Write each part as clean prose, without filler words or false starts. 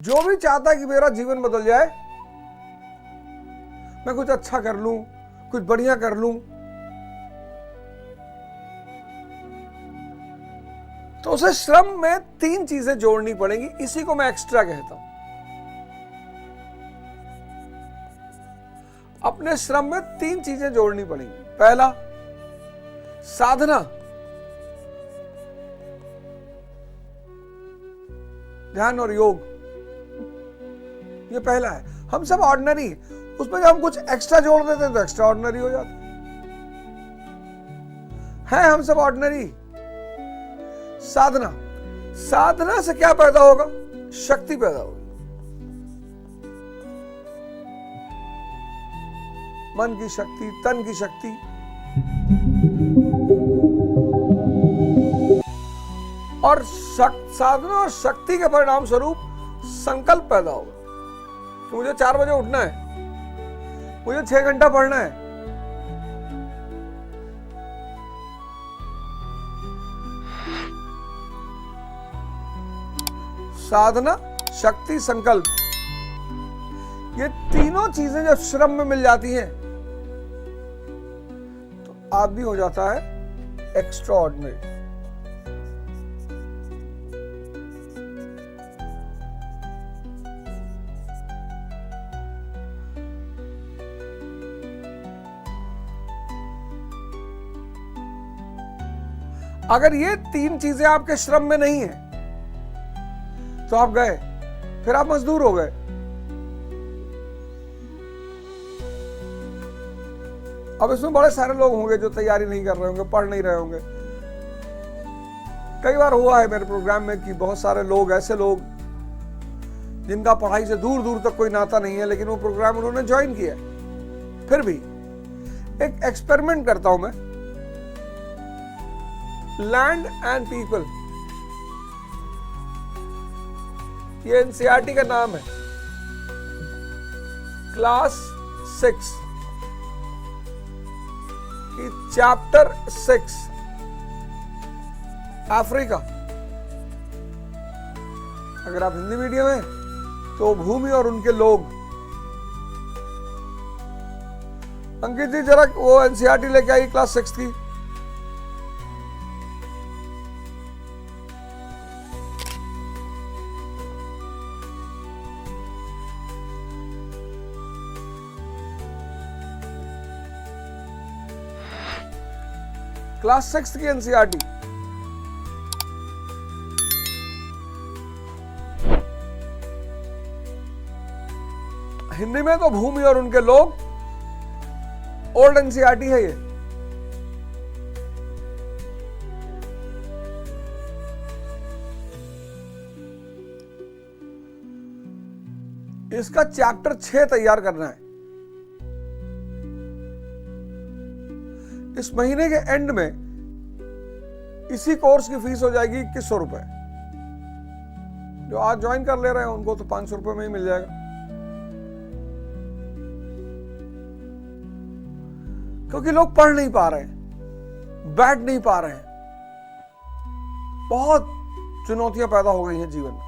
जो भी चाहता है कि मेरा जीवन बदल जाए, मैं कुछ अच्छा कर लूं, कुछ बढ़िया कर लूं, तो उसे श्रम में 3 चीजें जोड़नी पड़ेंगी। इसी को मैं एक्स्ट्रा कहता हूं। अपने श्रम में 3 चीजें जोड़नी पड़ेंगी। पहला, साधना, ध्यान और योग, ये पहला है। हम सब ऑर्डिनरी, उसमें जब हम कुछ एक्स्ट्रा जोड़ देते हैं तो एक्स्ट्रा ऑर्डिनरी हो जाता है। हम सब ऑर्डिनरी। साधना, साधना से क्या पैदा होगा? शक्ति पैदा होगी। मन की शक्ति, तन की शक्ति। और साधना और शक्ति के परिणाम स्वरूप संकल्प पैदा होगा कि मुझे 4 बजे उठना है, मुझे 6 घंटा पढ़ना है। साधना, शक्ति, संकल्प, ये तीनों चीजें जब श्रम में मिल जाती हैं तो आदमी हो जाता है एक्स्ट्रा ऑर्डिनरी। अगर ये 3 चीजें आपके श्रम में नहीं है तो आप गए, फिर आप मजदूर हो गए। अब इसमें बड़े सारे लोग होंगे जो तैयारी नहीं कर रहे होंगे, पढ़ नहीं रहे होंगे। कई बार हुआ है मेरे प्रोग्राम में कि बहुत सारे लोग, ऐसे लोग जिनका पढ़ाई से दूर दूर तक कोई नाता नहीं है, लेकिन वो प्रोग्राम उन्होंने ज्वाइन किया। फिर भी एक एक्सपेरिमेंट करता हूं मैं। लैंड एंड पीपल, ये एनसीईआरटी का नाम है। क्लास 6 की चैप्टर 6, अफ्रीका। अगर आप हिंदी मीडियम हैं तो भूमि और उनके लोग। अंकित जी जरा वो एनसीईआरटी लेके आई क्लास 6 की। क्लास 6 की एनसीईआरटी। हिंदी में तो भूमि और उनके लोग, ओल्ड एनसीईआरटी है ये। इसका चैप्टर 6 तैयार करना है। इस महीने के एंड में इसी कोर्स की फीस हो जाएगी 2100 रुपए। जो आज ज्वाइन कर ले रहे हैं उनको तो 500 रुपए में ही मिल जाएगा, क्योंकि लोग पढ़ नहीं पा रहे हैं, बैठ नहीं पा रहे हैं। बहुत चुनौतियां पैदा हो गई हैं जीवन में।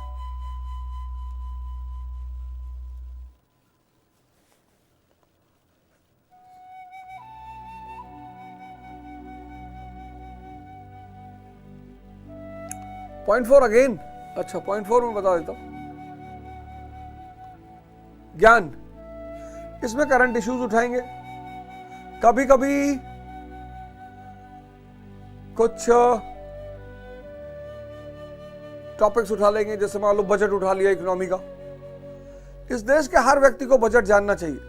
Point 4 again. अच्छा, पॉइंट 4 में बता देता हूं। ज्ञान, इसमें करंट इश्यूज उठाएंगे। कभी कभी कुछ टॉपिक्स उठा लेंगे, जैसे मान लो बजट उठा लिया इकोनॉमी का। इस देश के हर व्यक्ति को बजट जानना चाहिए।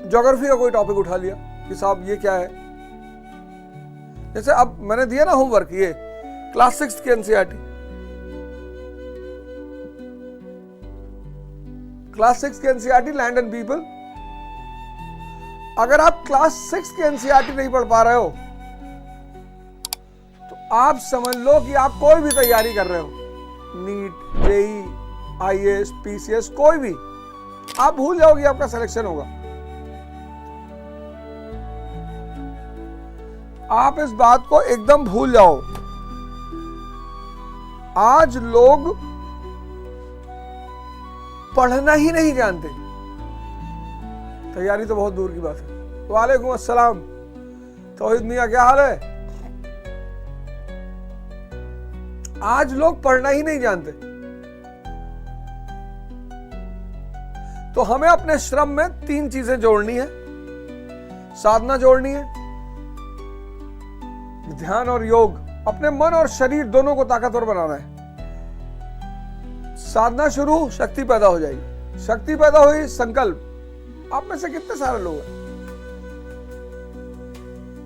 ज्योग्राफी का कोई टॉपिक उठा लिया कि साहब ये क्या है। जैसे अब मैंने दिया ना होमवर्क, ये क्लास 6 की एनसीईआरटी। क्लास 6 की एनसीईआरटी लैंड एंड पीपल। अगर आप क्लास 6 की एनसीईआरटी नहीं पढ़ पा रहे हो तो आप समझ लो कि आप कोई भी तैयारी कर रहे हो, नीट, जेई, आईएएस, पीसीएस, कोई भी, आप भूल जाओगे आपका सिलेक्शन होगा। आप इस बात को एकदम भूल जाओ आज लोग पढ़ना ही नहीं जानते। तैयारी तो बहुत दूर की बात है। वालेकुम अस्सलाम तौहीद मियां, क्या हाल है? आज लोग पढ़ना ही नहीं जानते। तो हमें अपने श्रम में 3 चीजें जोड़नी है। साधना जोड़नी है, ध्यान और योग। अपने मन और शरीर दोनों को ताकतवर बनाना है। साधना शुरू, शक्ति पैदा हो जाएगी। शक्ति पैदा हुई, संकल्प। आप में से कितने सारे लोग हैं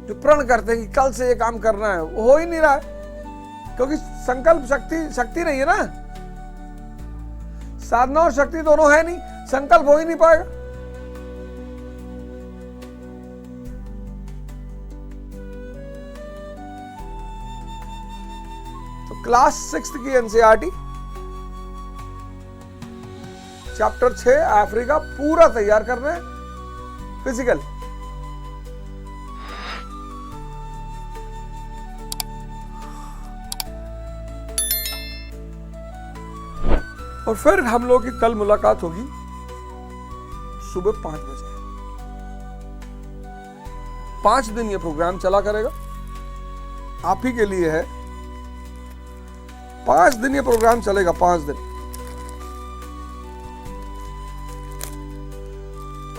जो प्रण करते हैं कि कल से ये काम करना है, वो हो ही नहीं रहा है, क्योंकि संकल्प शक्ति नहीं है ना। साधना और शक्ति दोनों है नहीं, संकल्प हो ही नहीं पाएगा। तो क्लास 6 की एनसीईआरटी चैप्टर 6 अफ्रीका पूरा तैयार करना है। फिजिकल, और फिर हम लोग की कल मुलाकात होगी सुबह 5 बजे। 5 दिन ये प्रोग्राम चला करेगा, आप ही के लिए है। 5 दिन ये प्रोग्राम चलेगा, 5 दिन।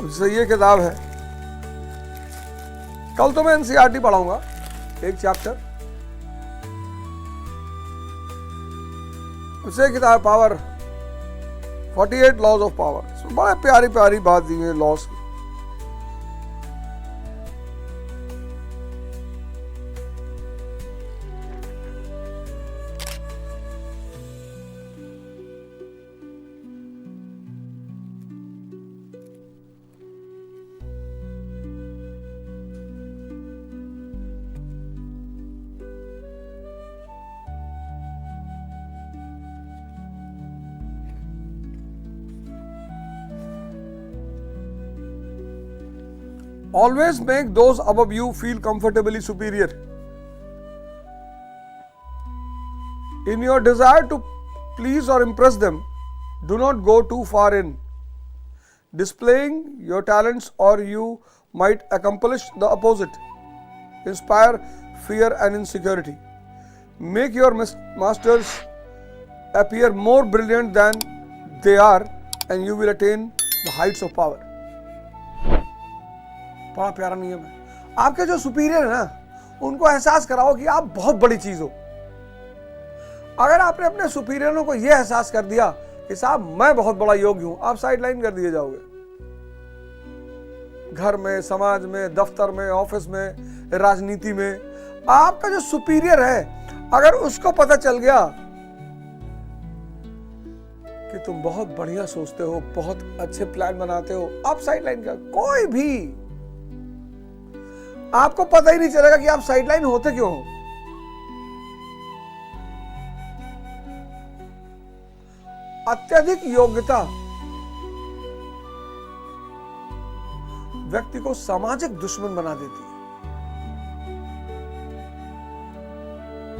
जैसे ये किताब है, कल तो मैं एनसीईआरटी पढ़ाऊंगा, एक चैप्टर। उसे किताब पावर, 48 लॉज ऑफ पावर। बड़ा प्यारी प्यारी बात दी है लॉज की। Always make those above you feel comfortably superior. In your desire to please or impress them, do not go too far in displaying your talents, or you might accomplish the opposite. Inspire fear and insecurity. Make your masters appear more brilliant than they are, and you will attain the heights of power. बड़ा प्यारा नियम है। आपके जो superior है ना, उनको एहसास कराओ कि आप बहुत बड़ी चीज हो। अगर आपने अपने सुपीरियरों को यह एहसास कर दिया कि साहब मैं बहुत बड़ा योग्य हूं, आप साइडलाइन कर दिए जाओगे। घर में, समाज में, दफ्तर में, ऑफिस में, राजनीति में। आपका जो सुपीरियर है, अगर उसको पता चल गया कि तुम बहुत बढ़िया सोचते हो, बहुत अच्छे प्लान बनाते हो, आप साइडलाइन कर। कोई भी, आपको पता ही नहीं चलेगा कि आप साइडलाइन होते क्यों हो। अत्यधिक योग्यता व्यक्ति को सामाजिक दुश्मन बना देती है।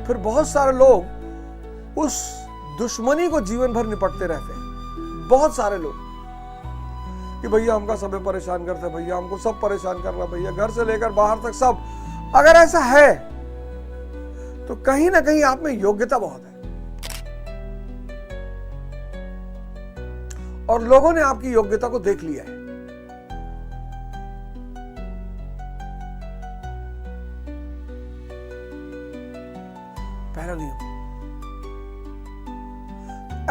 फिर बहुत सारे लोग उस दुश्मनी को जीवन भर निपटते रहते हैं। बहुत सारे लोग कि भैया हमका सब परेशान करते हैं, भैया हमको सब परेशान कर रहा, भैया घर से लेकर बाहर तक सब। अगर ऐसा है तो कहीं ना कहीं आप में योग्यता बहुत है, और लोगों ने आपकी योग्यता को देख लिया है। पहला नियम।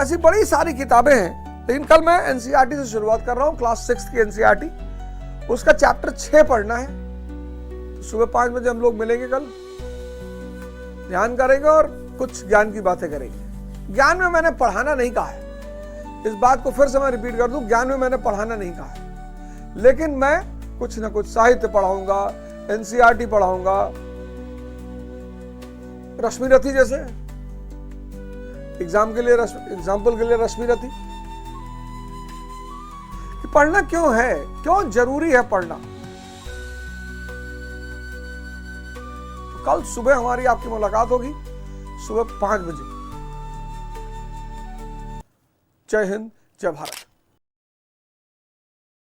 ऐसी बड़ी सारी किताबें हैं, लेकिन कल मैं एनसीईआरटी से शुरुआत कर रहा हूं, क्लास 6 की एनसीईआरटी। उसका चैप्टर 6 पढ़ना है। तो सुबह 5 बजे हम लोग मिलेंगे कल, ध्यान करेंगे और कुछ ज्ञान की बातें करेंगे। ज्ञान में मैंने पढ़ाना नहीं कहा है, इस बात को फिर से मैं रिपीट कर दूं, ज्ञान में मैंने पढ़ाना नहीं कहा है, लेकिन मैं कुछ ना कुछ साहित्य पढ़ाऊंगा, एनसीईआरटी पढ़ाऊंगा। रश्मि रथी जैसे एग्जाम्पल के लिए रश्मि रथी। पढ़ना क्यों है, क्यों जरूरी है पढ़ना। तो कल सुबह हमारी आपकी मुलाकात होगी, सुबह 5 बजे। जय हिंद, जय भारत।